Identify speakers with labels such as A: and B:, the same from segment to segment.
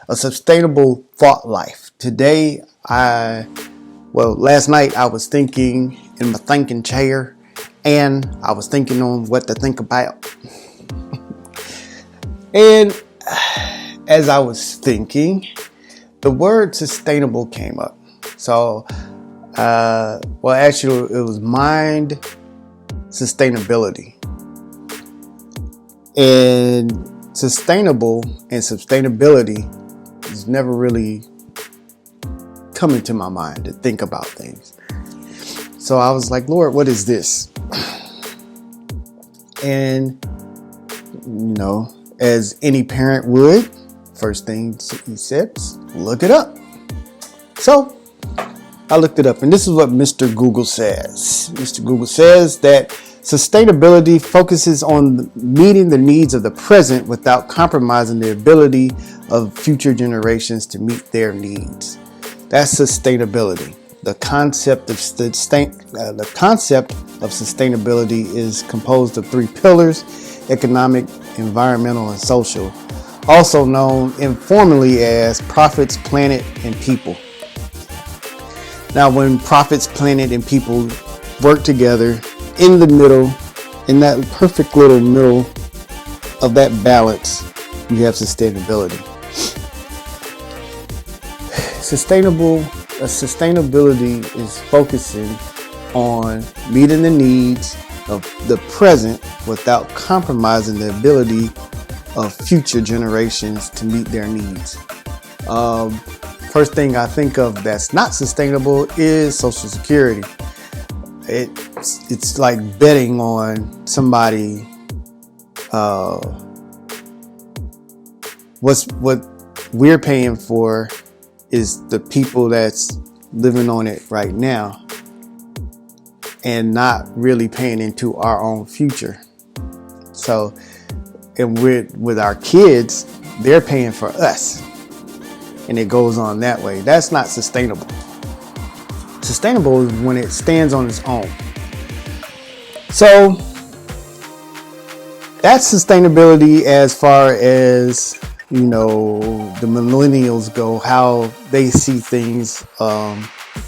A: a sustainable thought life. Today, last night I was thinking in my thinking chair, and I was thinking on what to think about. And as I was thinking, the word sustainable came up. So, actually, it was mind sustainability. And sustainability has never really come into my mind to think about things. So I was like, Lord, what is this? And, as any parent would, first thing he says, look it up. So I looked it up, and this is what Mr. Google says. Mr. Google says that sustainability focuses on meeting the needs of the present without compromising the ability of future generations to meet their needs. That's sustainability. The concept of sustainability is composed of three pillars: economic, environmental, and social, also known informally as profits, planet, and people. Now, when profits, planet, and people work together in the middle, in that perfect little middle of that balance, you have sustainability. Sustainability is focusing on meeting the needs of the present without compromising the ability of future generations to meet their needs. First thing I think of that's not sustainable is Social Security. It's like betting on somebody. What we're paying for is the people that's living on it right now, and not really paying into our own future. So, and with our kids, they're paying for us, and it goes on that way. That's not sustainable. Sustainable is when it stands on its own. So that's sustainability as far as, the millennials go, how they see things,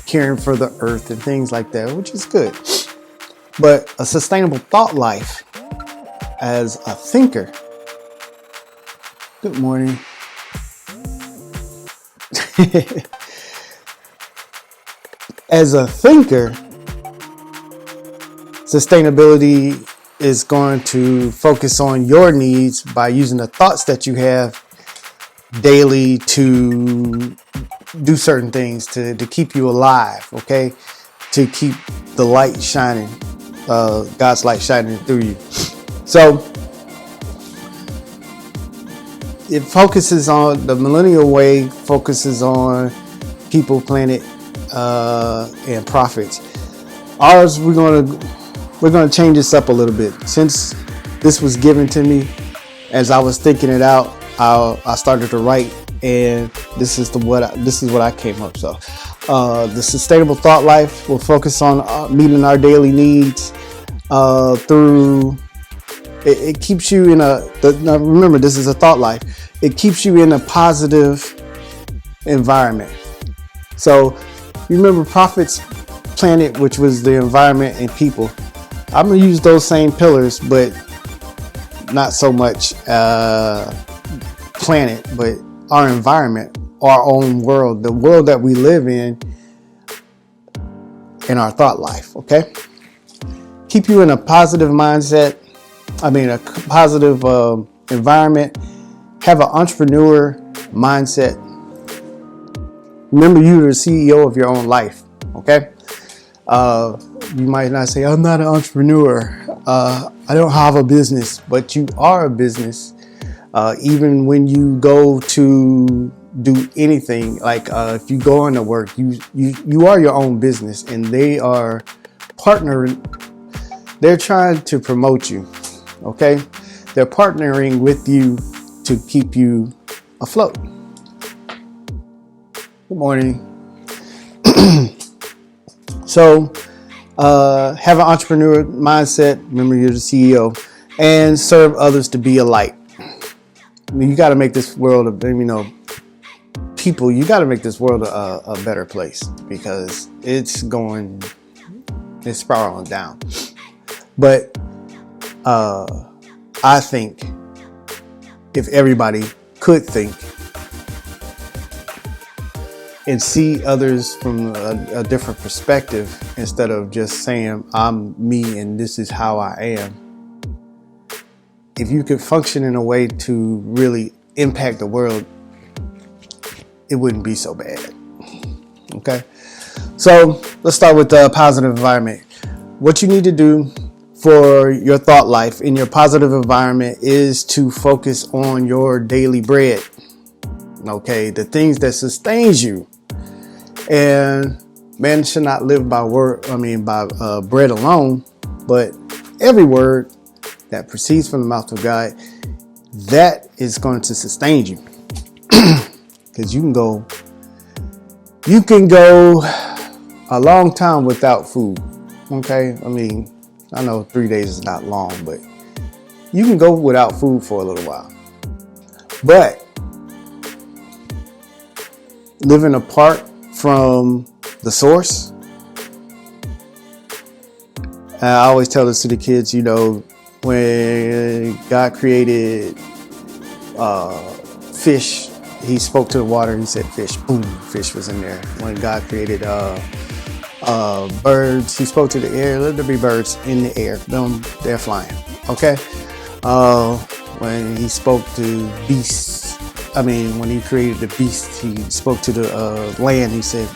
A: caring for the earth and things like that, which is good. But a sustainable thought life, as a thinker. Good morning. As a thinker, sustainability is going to focus on your needs by using the thoughts that you have daily to do certain things to keep you alive, okay? To keep the light shining, God's light shining through you. So it focuses on, the millennial way focuses on people, planet, and profits. Ours, we're gonna change this up a little bit. Since this was given to me, as I was thinking it out, I started to write, and this is what I came up. So, the sustainable thought life will focus on meeting our daily needs through. It keeps you in now remember, this is a thought life. It keeps you in a positive environment. So, you remember profits, planet, which was the environment, and people. I'm gonna use those same pillars, but not so much planet, but our environment, our own world, the world that we live in our thought life, okay? Keep you in a positive mindset, a positive environment. Have an entrepreneur mindset. Remember, you're the CEO of your own life, okay? You might not say, I'm not an entrepreneur. I don't have a business, but you are a business. Even when you go to do anything, like if you go into work, you are your own business, and they are partnering. They're trying to promote you, okay? They're partnering with you to keep you afloat. Good morning. So, have an entrepreneur mindset. Remember, you're the CEO, and serve others to be a light. You got to make this world, people, you got to make this world a better place, because it's spiraling down. But I think if everybody could think and see others from a different perspective, instead of just saying I'm me and this is how I am, if you could function in a way to really impact the world, it wouldn't be so bad. Okay, so let's start with the positive environment. What you need to do for your thought life in your positive environment is to focus on your daily bread. Okay, the things that sustains you. And man should not live by bread alone, but every word that proceeds from the mouth of God, that is going to sustain you. Because you can go a long time without food. Okay, I know 3 days is not long, but you can go without food for a little while. But living apart from the source, I always tell this to the kids, when God created fish, he spoke to the water, he said fish, boom, fish was in there. When God created birds, he spoke to the air, let there be birds in the air, they're flying. Okay, when he spoke to beasts, when he created the beasts, he spoke to the land, he said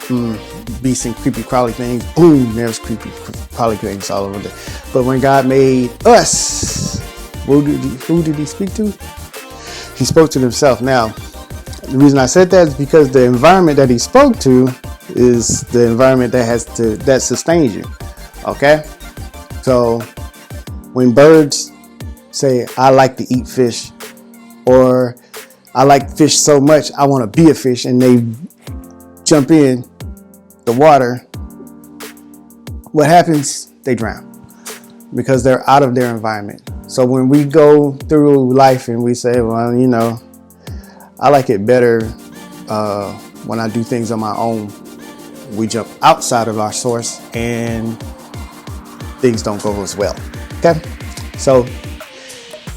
A: beasts and creepy crawly things, boom, there's creepy crawly things all over there. But when God made us, who did he speak to? He spoke to himself. Now, the reason I said that is because the environment that he spoke to is the environment that sustains you. Okay, so when birds say I like to eat fish, or I like fish so much I want to be a fish, and they jump in the water, what happens? They drown, because they're out of their environment. So when we go through life and we say, well, I like it better when I do things on my own, we jump outside of our source and things don't go as well. Okay, so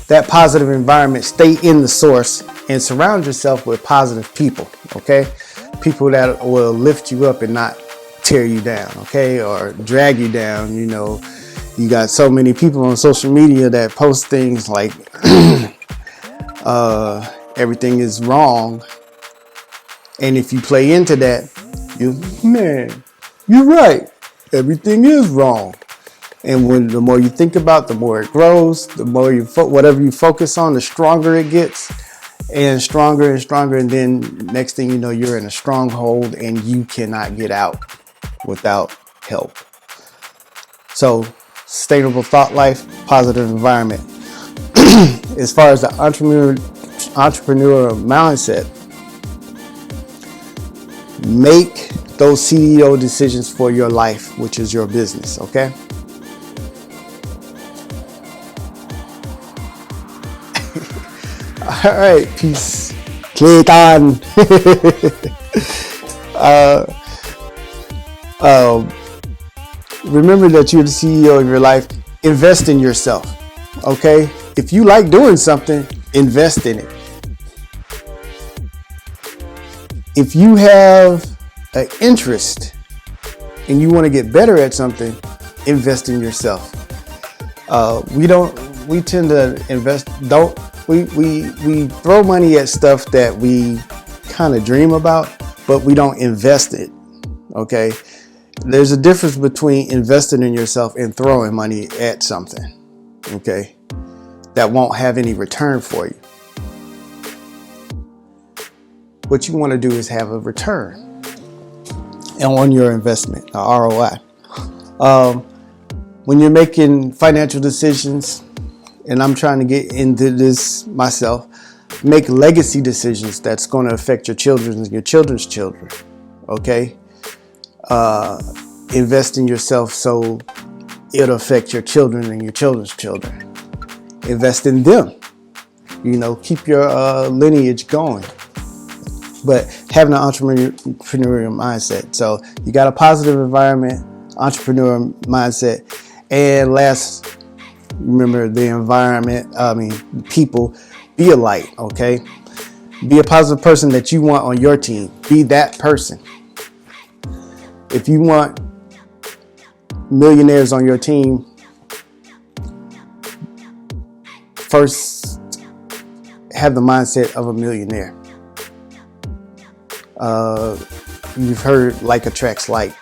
A: that positive environment, stay in the source and surround yourself with positive people. Okay, people that will lift you up and not tear you down, okay, or drag you down. You got so many people on social media that post things like everything is wrong, and if you play into that, you're right, everything is wrong. And the more you think about, the more it grows. The more whatever you focus on, the stronger it gets, and stronger and stronger. And then next thing you know, you're in a stronghold and you cannot get out without help. So sustainable thought life, positive environment. As far as the entrepreneurial mindset, make those CEO decisions for your life, which is your business. Okay. All right, peace. Clayton. Remember that you're the CEO of your life. Invest in yourself. Okay? If you like doing something, invest in it. If you have an interest and you want to get better at something, invest in yourself. We tend to invest, we throw money at stuff that we kind of dream about, but we don't invest it. Okay? There's a difference between investing in yourself and throwing money at something, okay, that won't have any return for you. What you want to do is have a return on your investment, a ROI. When you're making financial decisions, and I'm trying to get into this myself, make legacy decisions that's going to affect your children and your children's children, okay? Invest in yourself so it'll affect your children and your children's children. Invest in them. Keep your lineage going. but having an entrepreneurial mindset. So you got a positive environment, entrepreneurial mindset, and last, remember the environment. People. Be a light. Okay, be a positive person that you want on your team. Be that person. If you want millionaires on your team, first have the mindset of a millionaire. You've heard like attracts like.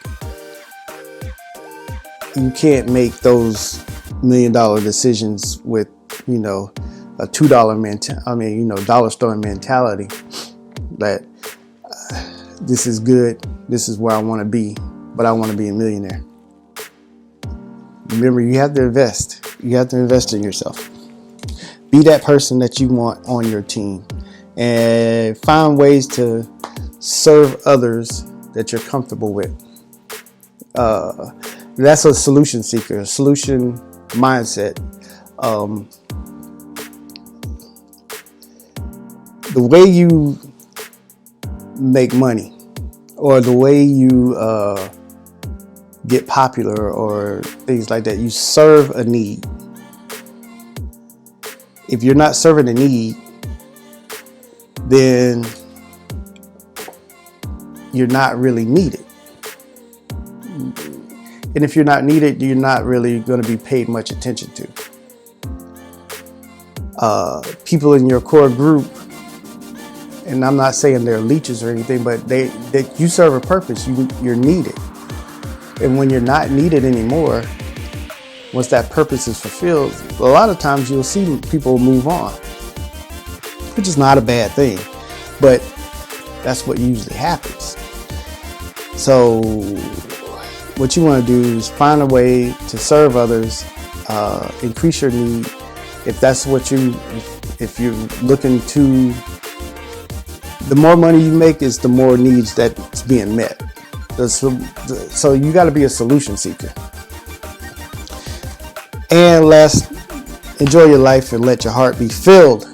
A: You can't make those $1 million decisions with, a $2 dollar store mentality that this is good. This is where I want to be, but I want to be a millionaire. Remember, you have to invest. You have to invest in yourself. Be that person that you want on your team, and find ways to serve others that you're comfortable with. That's a solution seeker, a solution mindset. The way you make money, or the way you get popular, or things like that, you serve a need. If you're not serving a need, then you're not really needed. And if you're not needed, you're not really going to be paid much attention to. People in your core group, and I'm not saying they're leeches or anything, but they you serve a purpose. You're needed. And when you're not needed anymore, once that purpose is fulfilled, a lot of times you'll see people move on, which is not a bad thing, but that's what usually happens. So what you want to do is find a way to serve others, increase your need. If that's what if you're looking to, the more money you make is the more needs that's being met. So you got to be a solution seeker. And last, enjoy your life and let your heart be filled.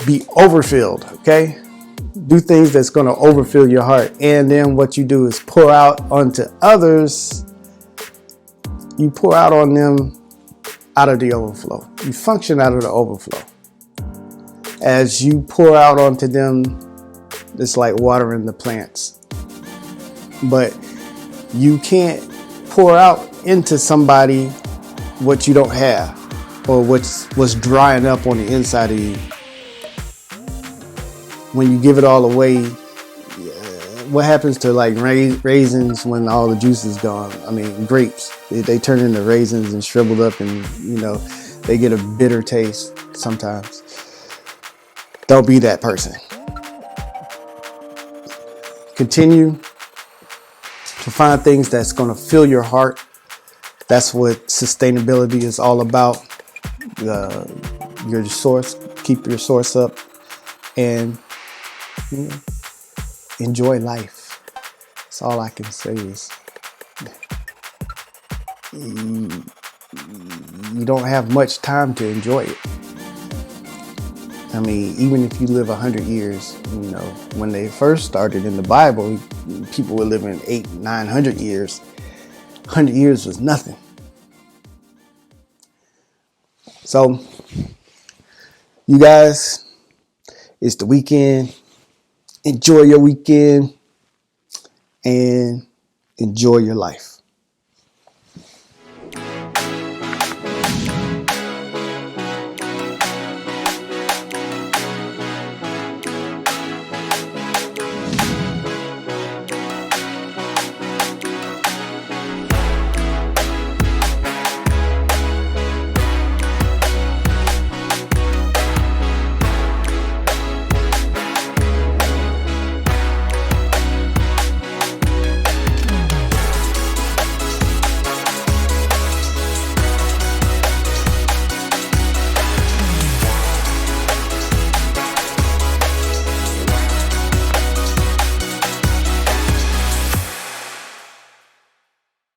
A: Be overfilled, okay? Do things that's going to overfill your heart. And then what you do is pour out onto others. You pour out on them out of the overflow. You function out of the overflow. As you pour out onto them, it's like watering the plants. But you can't pour out into somebody what you don't have, or what's drying up on the inside of you. When you give it all away, what happens to like raisins when all the juice is gone? I mean, grapes, they turn into raisins and shriveled up, and they get a bitter taste sometimes. Don't be that person. Continue to find things that's going to fill your heart. That's what sustainability is all about. Your source, keep your source up, and enjoy life. That's all I can say is you don't have much time to enjoy it. I mean, even if you live 100 years, when they first started in the Bible, people were living 800-900 years. 100 years was nothing. So, you guys, it's the weekend. Enjoy your weekend and enjoy your life.